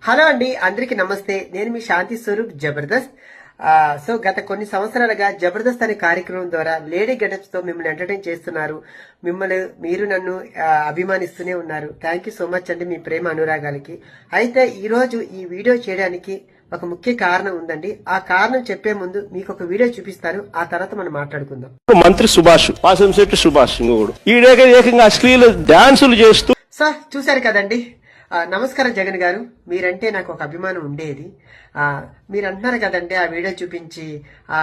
Hello అండి, అందరికీ నమస్తే. నేను మీ శాంతి స్వరూప్ జబర్దస్త్. సో గత కొన్ని సంవత్సరాలుగా జబర్దస్త్ అనే కార్యక్రమం ద్వారా లేడీ గెటప్స్ తో మిమ్మల్ని ఎంటర్టైన్ చేస్తున్నారు. మీరు నన్ను అభిమానిస్తూనే ఉన్నారు. థ్యాంక్ యూ సో మచ్ అండి, మీ ప్రేమ అనురాగాలకి. అయితే ఈ రోజు ఈ వీడియో చేయడానికి ఒక ముఖ్య కారణం ఉందండి. ఆ కారణం చెప్పే ముందు మీకు ఒక వీడియో చూపిస్తాను, ఆ తర్వాత మనం మాట్లాడుకుందాం. మంత్రి సుభాష్ వాసంశెట్టి సుభాష్ ఇంకొకడు ఏకంగా అశ్లీల డాన్సులు చేస్తూ. సార్ చూశారు కదండి. నమస్కారం జగన్ గారు, మీరంటే నాకు ఒక అభిమానం ఉండేది. మీరు అంటున్నారు కదండి ఆ వీడియో చూపించి ఆ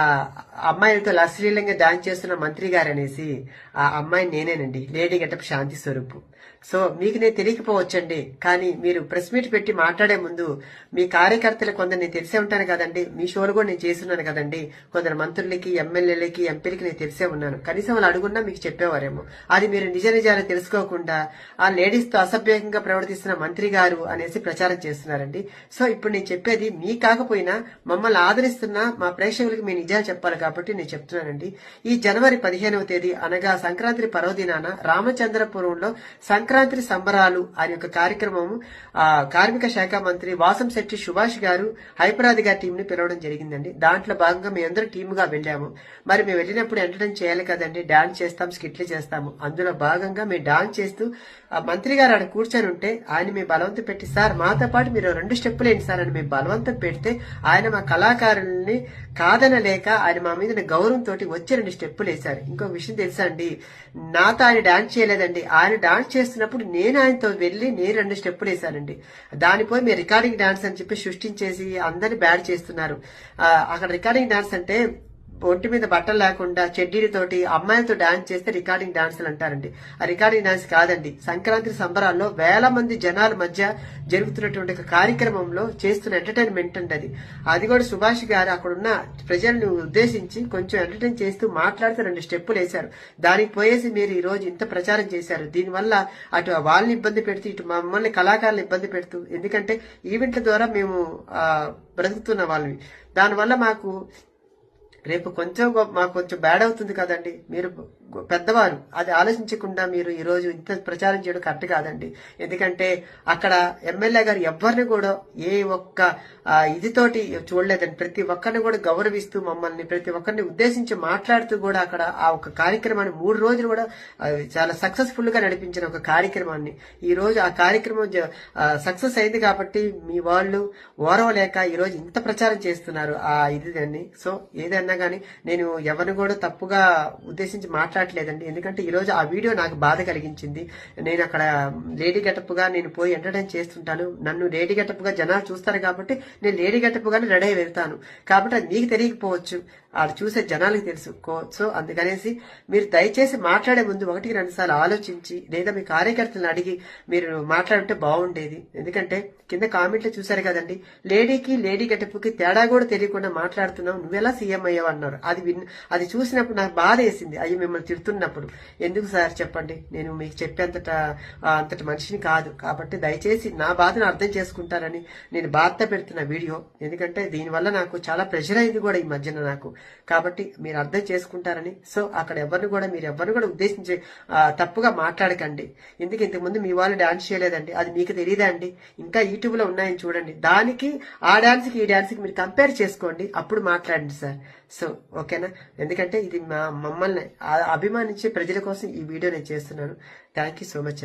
అమ్మాయిలతో అశ్లీలంగా డాన్స్ చేస్తున్న మంత్రి గారు అనేసి. ఆ అమ్మాయి నేనేనండి, లేడీ గెటప్ శాంతి స్వరూప్. సో మీకు నేను తెలియకపోవచ్చండి, కానీ మీరు ప్రెస్ మీట్ పెట్టి మాట్లాడే ముందు మీ కార్యకర్తలు కొందరు నేను తెలిసే ఉంటాను కదండి. మీ షోలు కూడా నేను చేస్తున్నాను కదండి. కొందరు మంత్రులకి, ఎమ్మెల్యేలకి, ఎంపీలకి నేను తెలిసే ఉన్నాను. కనీసం వాళ్ళు అడుగున్నా మీకు చెప్పేవారేమో. అది మీరు నిజ నిజాలు తెలుసుకోకుండా ఆ లేడీస్ తో అసభ్యంగా ప్రవర్తిస్తున్న మంత్రి గారు అనేసి ప్రచారం చేస్తున్నారండి. సో ఇప్పుడు నేను చెప్పేది మీ కాకపోయినా మమ్మల్ని ఆదరిస్తున్న మా ప్రేక్షకులకి మీ నిజాలు చెప్పాలి కాబట్టి నేను చెప్తున్నానండి. ఈ జనవరి 15వ తేదీ అనగా సంక్రాంతి పర్వదినాన రామచంద్రపురంలో సంక్రాంతి సంబరాలు అనే ఒక కార్యక్రమం కార్మిక శాఖ మంత్రి వాసంశెట్టి సుభాష్ గారు హైపరాది గారి టీం ని పిలవడం జరిగిందండి. దాంట్లో భాగంగా మేము అందరూ టీమ్ గా వెళ్ళాము. మరి మేము వెళ్ళినప్పుడు ఎంటర్టైన్ చేయాలి కదండి, డాన్స్ చేస్తాం, స్కిట్లు చేస్తాము. అందులో భాగంగా మేము డాన్స్ చేస్తూ మంత్రి గారు ఆడ కూర్చొని ఉంటే ఆయన మేము బలవంతం పెట్టి, సార్ మాతో పాటు మీరు 2 స్టెప్పులు ఏంటి సార్ అని మేము బలవంతం పెడితే ఆయన మా కళాకారుల్ని కాదనలేక ఆయన మా మీద గౌరవంతో వచ్చి 2 స్టెప్పులు వేశారు. ఇంకొక విషయం తెలుసా అండి, నాతో ఆయన డాన్స్ చేయలేదండి. ఆయన డాన్స్ చేస్తున్నప్పుడు నేను ఆయనతో వెళ్లి నేను 2 స్టెప్పులు వేశానండి. దానిపోయి మీరు రికార్డింగ్ డాన్స్ అని చెప్పి సృష్టించేసి అందరిని బ్యాడ్ చేస్తున్నారు. అక్కడ రికార్డింగ్ డాన్స్ అంటే ఒంటి మీద బట్టలు లేకుండా చెడ్డీలతోటి అమ్మాయిలతో డాన్స్ చేస్తే రికార్డింగ్ డాన్సులు అంటారండి. ఆ రికార్డింగ్ డాన్స్ కాదండి. సంక్రాంతి సంబరాల్లో వేల మంది జనాల మధ్య జరుగుతున్నటువంటి ఒక కార్యక్రమంలో చేస్తున్న ఎంటర్టైన్మెంట్ అండి అది కూడా సుభాష్ గారు అక్కడున్న ప్రజలను ఉద్దేశించి కొంచెం ఎంటర్టైన్ చేస్తూ మాట్లాడుతూ 2 స్టెప్పులు వేశారు. దానికి పోయేసి మీరు ఈ రోజు ఇంత ప్రచారం చేశారు. దీనివల్ల అటు వాళ్ళని ఇబ్బంది పెడుతూ ఇటు మమ్మల్ని కళాకారులు ఇబ్బంది పెడుతూ, ఎందుకంటే ఈవెంట్ల ద్వారా మేము బ్రతుకుతున్న వాళ్ళవి. దానివల్ల మాకు రేపు మాకు కొంచెం బ్యాడ్ అవుతుంది కదండి. మీరు పెద్దవారు, అది ఆలోచించకుండా మీరు ఈ రోజు ఇంత ప్రచారం చేయడం కరెక్ట్ కాదండి. ఎందుకంటే అక్కడ ఎమ్మెల్యే గారు ఎవరిని కూడా ఏ ఒక్క ఇదితోటి చూడలేదండి. ప్రతి ఒక్కరిని కూడా గౌరవిస్తూ మమ్మల్ని ప్రతి ఒక్కరిని ఉద్దేశించి మాట్లాడుతూ కూడా అక్కడ ఆ ఒక కార్యక్రమాన్ని 3 రోజులు కూడా చాలా సక్సెస్ఫుల్ గా నడిపించిన ఒక కార్యక్రమాన్ని ఈ రోజు ఆ కార్యక్రమం సక్సెస్ అయింది కాబట్టి మీ వాళ్ళు ఓరవలేక ఈ రోజు ఇంత ప్రచారం చేస్తున్నారు ఆ ఇది. సో ఏదైనా గానీ నేను ఎవరిని కూడా తప్పుగా ఉద్దేశించి మాట్లాడలేదండి. ఎందుకంటే ఈ రోజు ఆ వీడియో నాకు బాధ కలిగించింది. నేను అక్కడ లేడీ గెటప్ గా నేను పోయి ఎంటర్టైన్ చేస్తుంటాను. నన్ను లేడీ గెటప్ గా జనాలు చూస్తారు కాబట్టి నేను లేడీ గెటప్ గానే రెడీ అయి వెళ్తాను. కాబట్టి అది మీకు తెలియకపోవచ్చు, ఆడు చూసే జనాలకు తెలుసు. సో అందుకనేసి మీరు దయచేసి మాట్లాడే ముందు 1-2 సార్లు ఆలోచించి లేదా మీ కార్యకర్తలను అడిగి మీరు మాట్లాడుంటే బాగుండేది. ఎందుకంటే కింద కామెంట్లు చూసారు కదండి, లేడీ గెటప్ కి తేడా కూడా తెలియకుండా మాట్లాడుతున్నావు, నువ్వెలా సీఎం అయ్యావు అన్నారు. అది చూసినప్పుడు నాకు బాధ వేసింది. అయ్యి మిమ్మల్ని తిడుతున్నప్పుడు ఎందుకు సార్ చెప్పండి, నేను మీకు అంతటి మనిషిని కాదు. కాబట్టి దయచేసి నా బాధను అర్థం చేసుకుంటారని నేను బాధ పెడుతున్న వీడియో. ఎందుకంటే దీనివల్ల నాకు చాలా ప్రెషర్ అయింది కూడా ఈ మధ్యన నాకు. కాబట్టి మీరు అర్థం చేసుకుంటారని. సో అక్కడ మీరు ఎవరిని కూడా ఉద్దేశించి తప్పుగా మాట్లాడకండి. ఎందుకు ఇంతకుముందు మీ వాళ్ళు డాన్స్ చేయలేదండి, అది మీకు తెలియదా అండి? ఇంకా యూట్యూబ్ లో ఉన్నాయని చూడండి. దానికి ఆ డాన్స్ కి ఈ డాన్స్ కి మీరు కంపేర్ చేసుకోండి, అప్పుడు మాట్లాడండి సార్. సో ఓకేనా? ఎందుకంటే ఇది మమ్మల్ని అభిమానించే ప్రజల కోసం ఈ వీడియో నేను చేస్తున్నాను. Thank you so much.